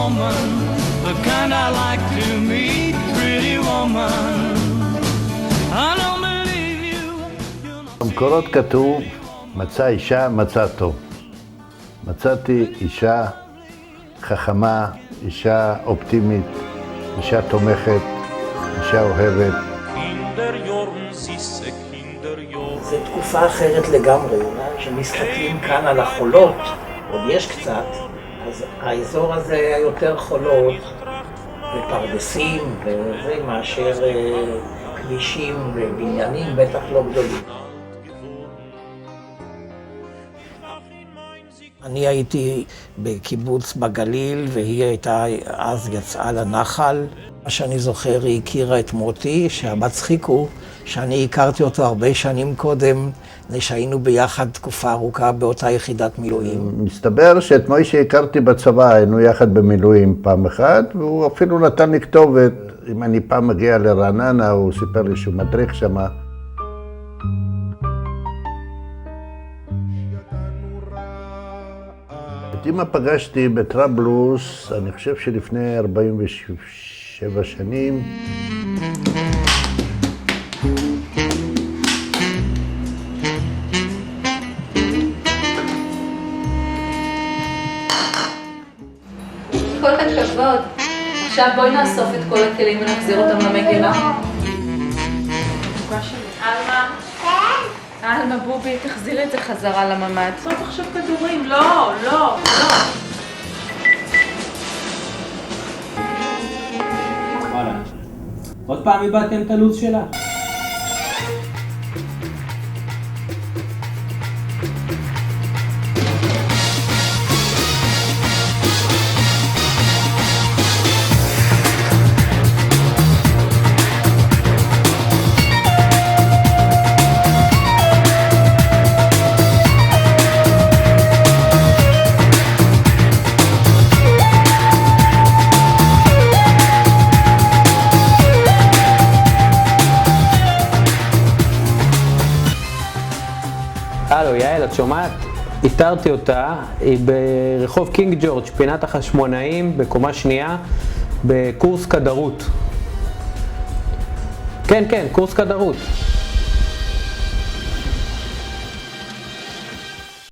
woman, the kind I like to meet, pretty woman. I don't believe you. במקורות כתוב, מצא אישה, מצא טוב. מצאתי אישה חכמה, אישה אופטימית, אישה תומכת, אישה אוהבת. זו תקופה אחרת לגמרי, כשמסתכלים כאן על החולות, עוד יש קצת, אז האזור הזה היה יותר חולות ופרדסים וזה מאשר כבישים ובניינים, בטח לא גדולים. אני הייתי בקיבוץ בגליל והיא הייתה, אז יצאה לנחל. מה שאני זוכר, היא הכירה את מוטי, שהמצחיק הוא שאני הכרתי אותו הרבה שנים קודם, שהיינו ביחד תקופה ארוכה באותה יחידת מילואים. מסתבר שאת מוישה הכרתי בצבא, היינו יחד במילואים פעם אחת, והוא אפילו נתן לי כתובת. אם אני פעם מגיע לרעננה, הוא סיפר לי שהוא מדריך שמה. את אמא פגשתי בטרבלוס, אני חושב שלפני 47 שנים. כל הכבוד. עכשיו בואי נאסוף את כל הכלים ונחזיר אותם למגירה. אלמה. אלמה, בובי, תחזירי את זה חזרה לממד. זאת עכשיו כדורים. לא, לא, לא. וואלה. עוד פעם איבדתם את הלו"ז שלה? הלו, יעל, את שומעת? איתרתי אותה, היא ברחוב קינג ג'ורג', פינת החשמונאים, בקומה שנייה, בקורס כדרות. כן, קורס כדרות.